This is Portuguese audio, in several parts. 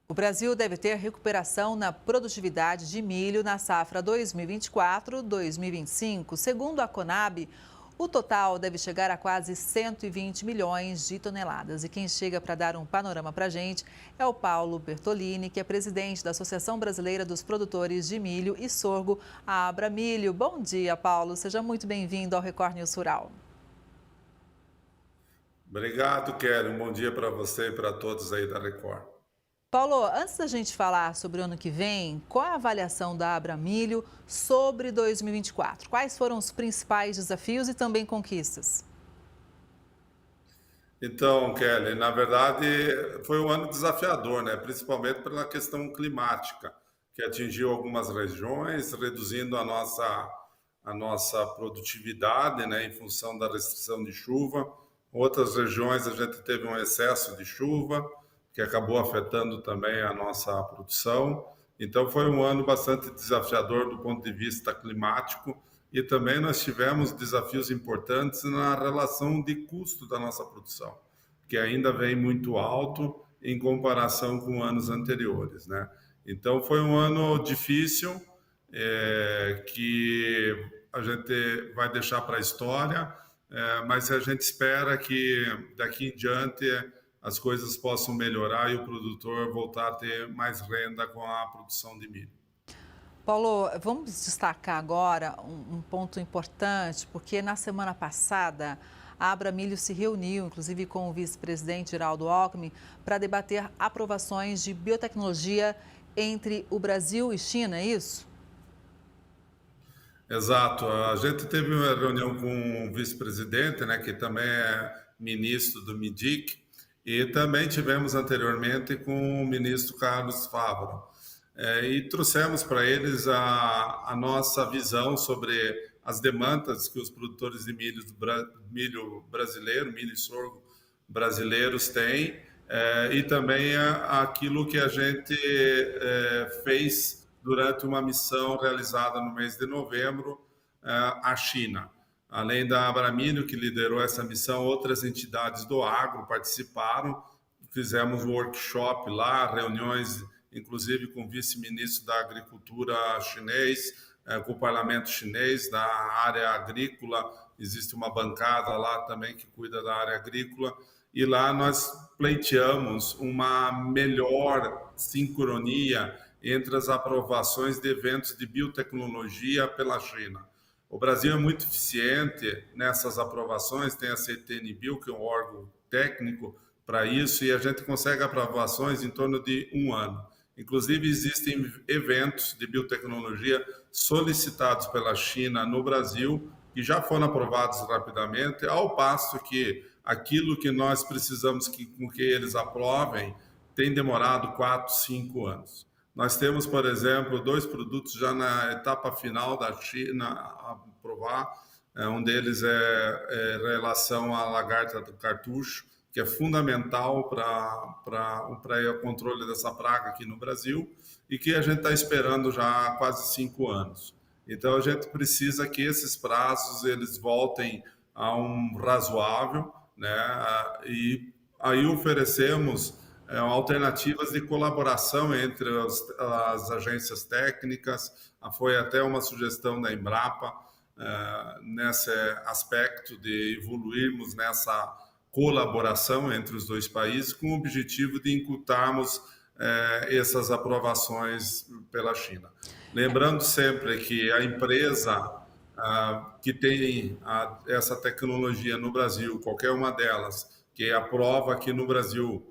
O Brasil deve ter recuperação na produtividade de milho na safra 2024-2025. Segundo a Conab, o total deve chegar a quase 120 milhões de toneladas. E quem chega para dar um panorama para a gente é o Paulo Bertolini, que é presidente da Associação Brasileira dos Produtores de Milho e Sorgo, a Abramilho. Bom dia, Paulo. Seja muito bem-vindo ao Record News Rural. Obrigado, Kelly. Um bom dia para você e para todos aí da Record. Paulo, antes da gente falar sobre o ano que vem, qual é a avaliação da Abramilho sobre 2024? Quais foram os principais desafios e também conquistas? Então, Kelly, na verdade foi um ano desafiador, né? Principalmente pela questão climática, que atingiu algumas regiões, reduzindo a nossa produtividade, né? Em função da restrição de chuva. Outras regiões a gente teve um excesso de chuva, que acabou afetando também a nossa produção. Então, foi um ano bastante desafiador do ponto de vista climático e também nós tivemos desafios importantes na relação de custo da nossa produção, que ainda vem muito alto em comparação com anos anteriores, né? Então, foi um ano difícil, que a gente vai deixar para a história, mas a gente espera que daqui em diante as coisas possam melhorar e o produtor voltar a ter mais renda com a produção de milho. Paulo, vamos destacar agora um ponto importante, porque na semana passada a Abramilho se reuniu, inclusive com o vice-presidente Geraldo Alckmin, para debater aprovações de biotecnologia entre o Brasil e China, é isso? Exato. A gente teve uma reunião com o vice-presidente, né, que também é ministro do MIDIC, e também tivemos anteriormente com o ministro Carlos Fávaro. E trouxemos para eles a nossa visão sobre as demandas que os produtores de milho, milho brasileiro, milho e sorgo brasileiros têm, e também aquilo que a gente fez durante uma missão realizada no mês de novembro à China. Além da Abramilho, que liderou essa missão, outras entidades do agro participaram. Fizemos um workshop lá, reuniões, inclusive com o vice-ministro da Agricultura chinês, com o parlamento chinês, da área agrícola. Existe uma bancada lá também que cuida da área agrícola. E lá nós pleiteamos uma melhor sincronia entre as aprovações de eventos de biotecnologia pela China. O Brasil é muito eficiente nessas aprovações, tem a CTNBio, que é um órgão técnico para isso, e a gente consegue aprovações em torno de um ano. Inclusive, existem eventos de biotecnologia solicitados pela China no Brasil, que já foram aprovados rapidamente, ao passo que aquilo que nós precisamos com que eles aprovem tem demorado 4, 5 anos. Nós temos, por exemplo, dois produtos já na etapa final da China a aprovar. Um deles é relação à lagarta do cartucho, que é fundamental para o controle dessa praga aqui no Brasil e que a gente está esperando já há quase 5 anos. Então, a gente precisa que esses prazos eles voltem a um razoável, né? E aí oferecemos alternativas de colaboração entre as agências técnicas. Foi até uma sugestão da Embrapa nesse aspecto de evoluirmos nessa colaboração entre os dois países com o objetivo de encurtarmos essas aprovações pela China. Lembrando sempre que a empresa que tem essa tecnologia no Brasil, qualquer uma delas, que aprova aqui no Brasil,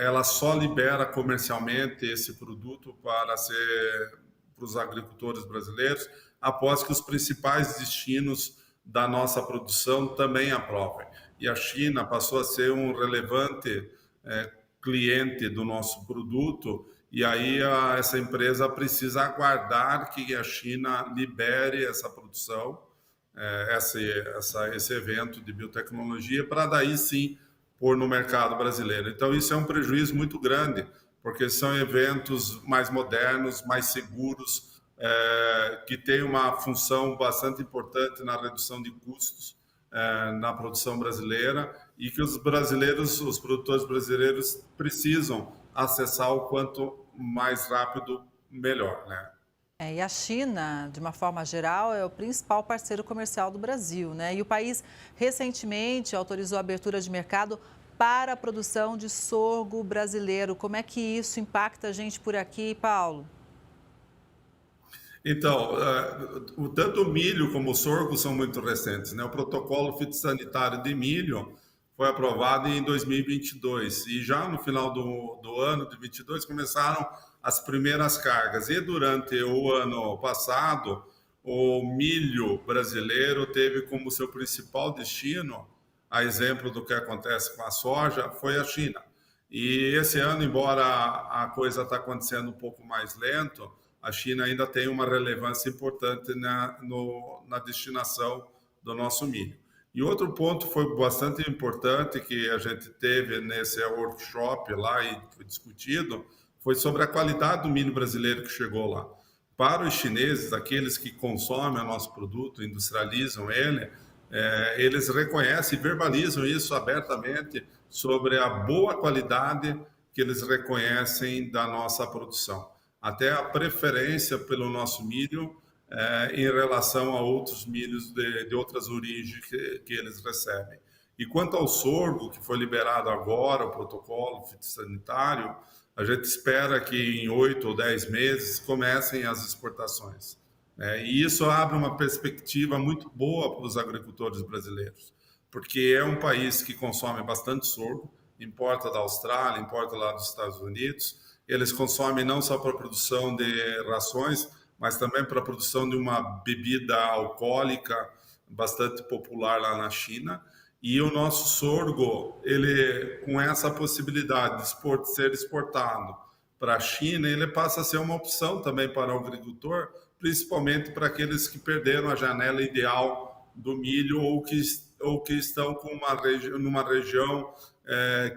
ela só libera comercialmente esse produto para os agricultores brasileiros após que os principais destinos da nossa produção também aprovem. E a China passou a ser um relevante cliente do nosso produto, e aí essa empresa precisa aguardar que a China libere essa produção, esse evento de biotecnologia, para daí sim pôr no mercado brasileiro. Então, isso é um prejuízo muito grande, porque são eventos mais modernos, mais seguros, que têm uma função bastante importante na redução de custos na produção brasileira e que os brasileiros, os produtores brasileiros precisam acessar o quanto mais rápido, melhor, né? E a China, de uma forma geral, é o principal parceiro comercial do Brasil, né? E o país recentemente autorizou a abertura de mercado para a produção de sorgo brasileiro. Como é que isso impacta a gente por aqui, Paulo? Então, tanto o milho como o sorgo são muito recentes, né? O protocolo fitossanitário de milho foi aprovado em 2022 e já no final do ano de 22 começaram as primeiras cargas. E durante o ano passado, o milho brasileiro teve como seu principal destino, a exemplo do que acontece com a soja, foi a China. E esse ano, embora a coisa está acontecendo um pouco mais lento, a China ainda tem uma relevância importante na destinação do nosso milho. E outro ponto foi bastante importante que a gente teve nesse workshop lá e foi discutido, foi sobre a qualidade do milho brasileiro que chegou lá. Para os chineses, aqueles que consomem o nosso produto, industrializam ele, eles reconhecem e verbalizam isso abertamente sobre a boa qualidade que eles reconhecem da nossa produção. Até a preferência pelo nosso milho em relação a outros milhos de outras origens que eles recebem. E quanto ao sorgo, que foi liberado agora, o protocolo fitossanitário, a gente espera que em 8 ou 10 meses comecem as exportações. E isso abre uma perspectiva muito boa para os agricultores brasileiros, porque é um país que consome bastante sorgo, importa da Austrália, importa lá dos Estados Unidos. Eles consomem não só para a produção de rações, mas também para a produção de uma bebida alcoólica bastante popular lá na China. E o nosso sorgo, ele com essa possibilidade de ser exportado para a China, ele passa a ser uma opção também para o agricultor, principalmente para aqueles que perderam a janela ideal do milho ou que estão com numa região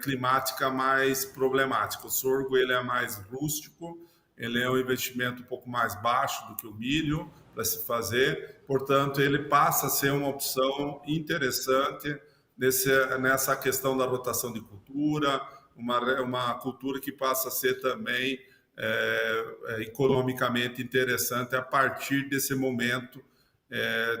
climática mais problemática. O sorgo ele é mais rústico, ele é um investimento um pouco mais baixo do que o milho para se fazer, portanto, ele passa a ser uma opção interessante nessa questão da rotação de cultura, uma cultura que passa a ser também economicamente interessante a partir desse momento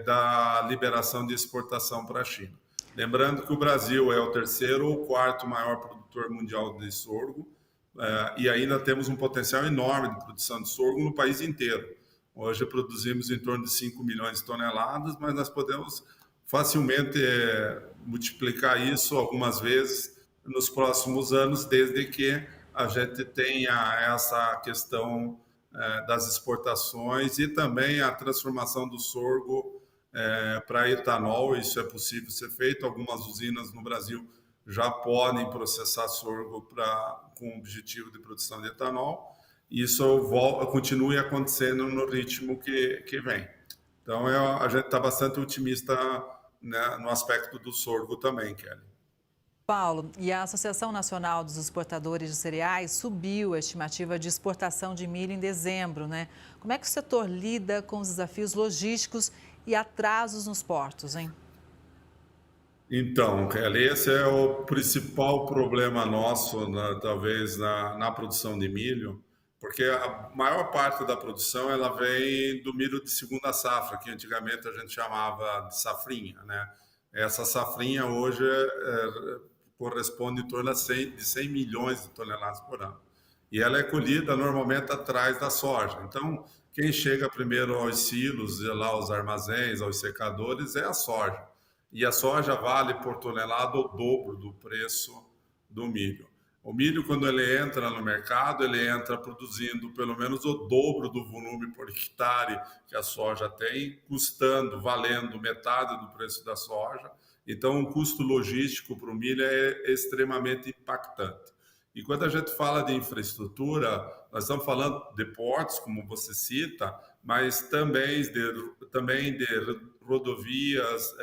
da liberação de exportação para a China. Lembrando que o Brasil é o terceiro ou quarto maior produtor mundial de sorgo, e ainda temos um potencial enorme de produção de sorgo no país inteiro. Hoje produzimos em torno de 5 milhões de toneladas, mas nós podemos facilmente multiplicar isso algumas vezes nos próximos anos, desde que a gente tenha essa questão das exportações e também a transformação do sorgo para etanol. Isso é possível ser feito. Algumas usinas no Brasil já podem processar sorgo com o objetivo de produção de etanol. Isso continue acontecendo no ritmo que vem. Então, a gente está bastante otimista, né, no aspecto do sorgo também, Kelly. Paulo, e a Associação Nacional dos Exportadores de Cereais subiu a estimativa de exportação de milho em dezembro, né? Como é que o setor lida com os desafios logísticos e atrasos nos portos, hein? Então, Kelly, esse é o principal problema nosso, talvez, na produção de milho, porque a maior parte da produção ela vem do milho de segunda safra, que antigamente a gente chamava de safrinha, né? Essa safrinha hoje corresponde em torno de 100 milhões de toneladas por ano. E ela é colhida normalmente atrás da soja. Então, quem chega primeiro aos silos, lá aos armazéns, aos secadores, é a soja. E a soja vale por tonelada o dobro do preço do milho. O milho, quando ele entra no mercado, ele entra produzindo pelo menos o dobro do volume por hectare que a soja tem, valendo metade do preço da soja. Então, o custo logístico para o milho é extremamente impactante. E quando a gente fala de infraestrutura, nós estamos falando de portos, como você cita, mas também de rodovias,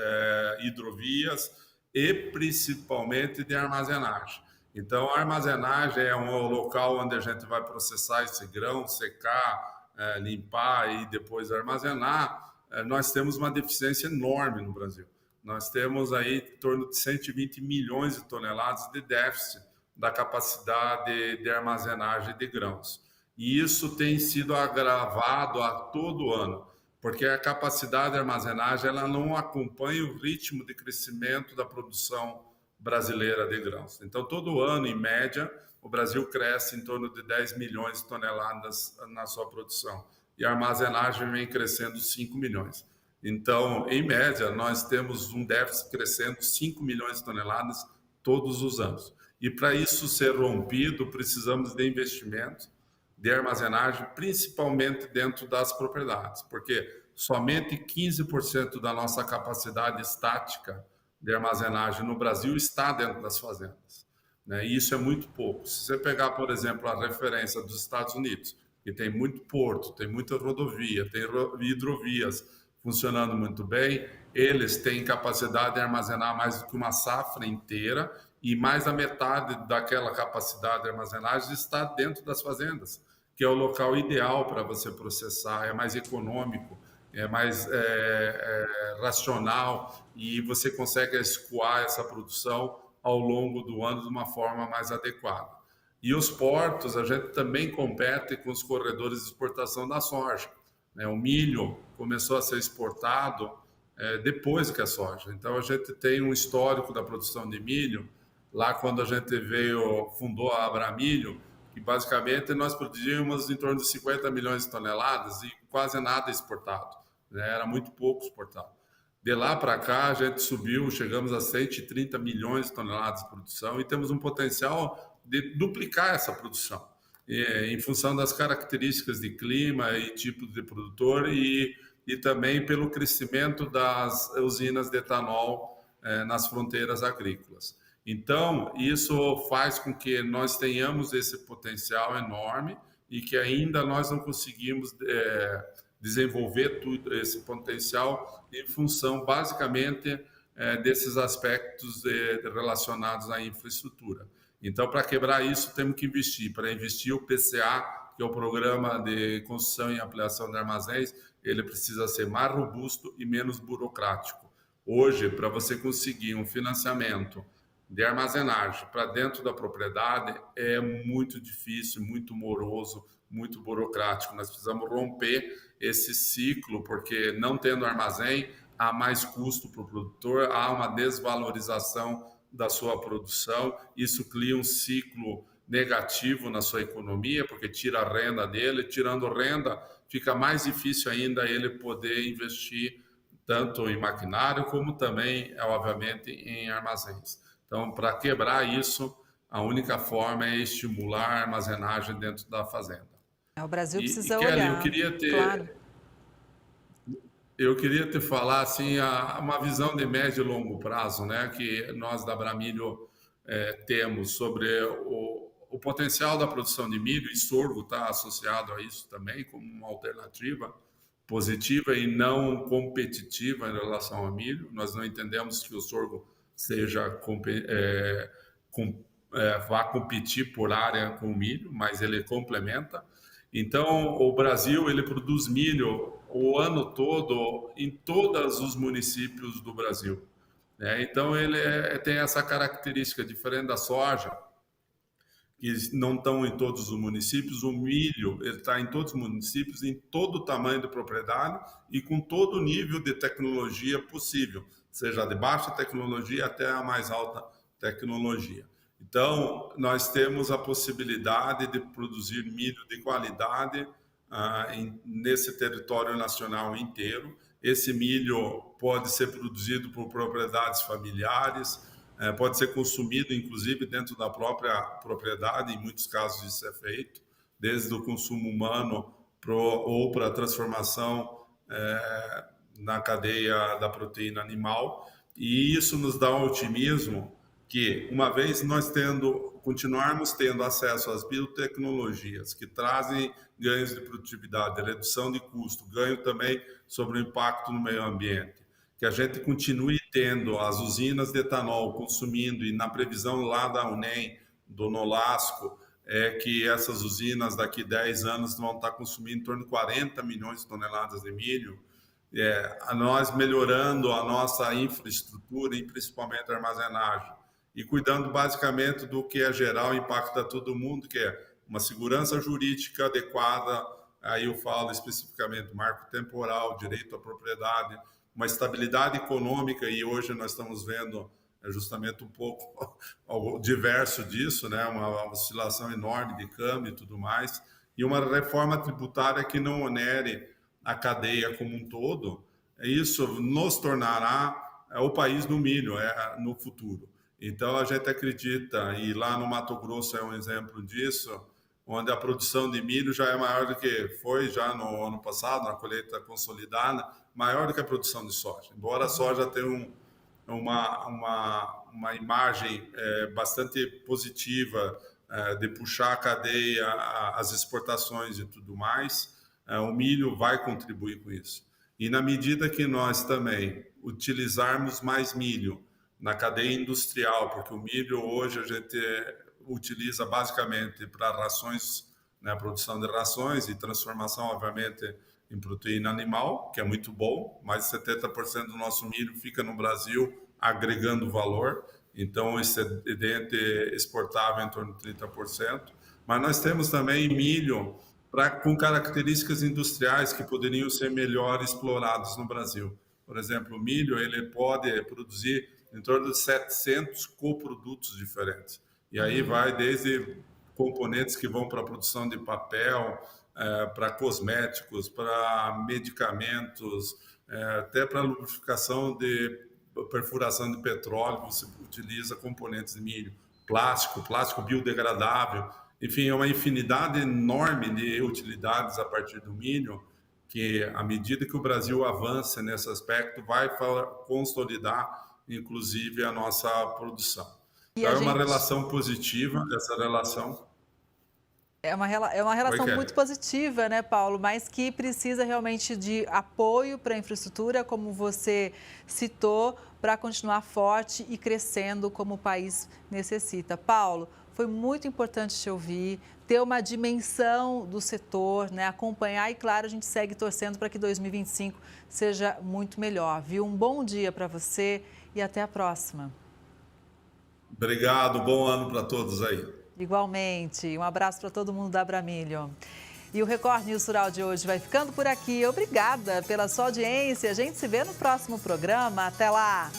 hidrovias e principalmente de armazenagem. Então, a armazenagem é um local onde a gente vai processar esse grão, secar, limpar e depois armazenar. Nós temos uma deficiência enorme no Brasil. Nós temos aí em torno de 120 milhões de toneladas de déficit da capacidade de armazenagem de grãos. E isso tem sido agravado a todo ano, porque a capacidade de armazenagem ela não acompanha o ritmo de crescimento da produção brasileira de grãos. Então, todo ano, em média, o Brasil cresce em torno de 10 milhões de toneladas na sua produção. E a armazenagem vem crescendo 5 milhões. Então, em média, nós temos um déficit crescendo 5 milhões de toneladas todos os anos. E para isso ser rompido, precisamos de investimentos de armazenagem, principalmente dentro das propriedades, porque somente 15% da nossa capacidade estática de armazenagem no Brasil está dentro das fazendas, né? E isso é muito pouco. Se você pegar, por exemplo, a referência dos Estados Unidos, que tem muito porto, tem muita rodovia, tem hidrovias funcionando muito bem, eles têm capacidade de armazenar mais do que uma safra inteira e mais da metade daquela capacidade de armazenagem está dentro das fazendas, que é o local ideal para você processar, é mais econômico, é mais racional e você consegue escoar essa produção ao longo do ano de uma forma mais adequada. E os portos, a gente também compete com os corredores de exportação da soja, né? O milho começou a ser exportado depois que a soja. Então, a gente tem um histórico da produção de milho, lá quando a gente fundou a Abramilho, que basicamente nós produzíamos em torno de 50 milhões de toneladas e quase nada exportado, né? Era muito pouco exportado. De lá para cá, a gente subiu, chegamos a 130 milhões de toneladas de produção e temos um potencial de duplicar essa produção, em função das características de clima e tipo de produtor e também pelo crescimento das usinas de etanol nas fronteiras agrícolas. Então, isso faz com que nós tenhamos esse potencial enorme e que ainda nós não conseguimos desenvolver todo esse potencial em função, basicamente, desses aspectos relacionados à infraestrutura. Então, para quebrar isso, temos que investir. Para investir, o PCA, que é o Programa de Construção e Ampliação de Armazéns, ele precisa ser mais robusto e menos burocrático. Hoje, para você conseguir um financiamento de armazenagem para dentro da propriedade, é muito difícil, muito moroso, muito burocrático. Nós precisamos romper esse ciclo, porque não tendo armazém, há mais custo para o produtor, há uma desvalorização da sua produção, isso cria um ciclo negativo na sua economia, porque tira a renda dele, tirando renda, fica mais difícil ainda ele poder investir tanto em maquinário como também, obviamente, em armazéns. Então, para quebrar isso, a única forma é estimular a armazenagem dentro da fazenda. O Brasil precisa Kelly, olhar. Claro. Eu queria te falar assim, uma visão de médio e longo prazo, né, que nós da Abramilho temos sobre o potencial da produção de milho, e sorgo está associado a isso também como uma alternativa positiva e não competitiva em relação ao milho. Nós não entendemos que o sorgo vá competir por área com o milho, mas ele complementa. Então, o Brasil ele produz milho o ano todo em todos os municípios do Brasil, né? Então, ele tem essa característica diferente da soja, que não estão em todos os municípios. O milho ele está em todos os municípios, em todo o tamanho de propriedade e com todo o nível de tecnologia possível, seja de baixa tecnologia até a mais alta tecnologia. Então, nós temos a possibilidade de produzir milho de qualidade nesse território nacional inteiro. Esse milho pode ser produzido por propriedades familiares, pode ser consumido, inclusive, dentro da própria propriedade, em muitos casos isso é feito, desde o consumo humano ou para a transformação na cadeia da proteína animal. E isso nos dá um otimismo que, uma vez nós continuarmos tendo acesso às biotecnologias que trazem ganhos de produtividade, redução de custo, ganho também sobre o impacto no meio ambiente, que a gente continue tendo as usinas de etanol consumindo, e na previsão lá da UNEM, do Nolasco, que essas usinas daqui a 10 anos vão estar consumindo em torno de 40 milhões de toneladas de milho, a nós melhorando a nossa infraestrutura e principalmente a armazenagem, e cuidando basicamente do que é geral, impacta todo mundo, que é uma segurança jurídica adequada, aí eu falo especificamente marco temporal, direito à propriedade, uma estabilidade econômica, e hoje nós estamos vendo justamente um pouco o diverso disso, né? Uma oscilação enorme de câmbio e tudo mais, e uma reforma tributária que não onere a cadeia como um todo. Isso nos tornará o país do milho no futuro. Então, a gente acredita, e lá no Mato Grosso é um exemplo disso, onde a produção de milho já é maior do que foi já no ano passado, na colheita consolidada, maior do que a produção de soja. Embora a soja tenha uma imagem bastante positiva de puxar a cadeia, as exportações e tudo mais, o milho vai contribuir com isso. E na medida que nós também utilizarmos mais milho na cadeia industrial, porque o milho hoje a gente utiliza basicamente para rações, né, produção de rações e transformação, obviamente, em proteína animal, que é muito bom, mais de 70% do nosso milho fica no Brasil agregando valor, então o excedente exportável é em torno de 30%, mas nós temos também milho com características industriais que poderiam ser melhor explorados no Brasil. Por exemplo, o milho ele pode produzir em torno de 700 coprodutos diferentes. E aí vai desde componentes que vão para a produção de papel, para cosméticos, para medicamentos, até para lubrificação de perfuração de petróleo, você utiliza componentes de milho, plástico biodegradável, enfim, é uma infinidade enorme de utilidades a partir do milho, que à medida que o Brasil avança nesse aspecto, vai consolidar, inclusive, a nossa produção. Então, é uma relação positiva, essa relação. É uma relação muito positiva, né, Paulo? Mas que precisa realmente de apoio para a infraestrutura, como você citou, para continuar forte e crescendo como o país necessita. Paulo, foi muito importante te ouvir, ter uma dimensão do setor, né, acompanhar e, claro, a gente segue torcendo para que 2025 seja muito melhor, viu? Um bom dia para você e até a próxima. Obrigado, bom ano para todos aí. Igualmente, um abraço para todo mundo da Abramilho. E o Record News Rural de hoje vai ficando por aqui. Obrigada pela sua audiência. A gente se vê no próximo programa. Até lá!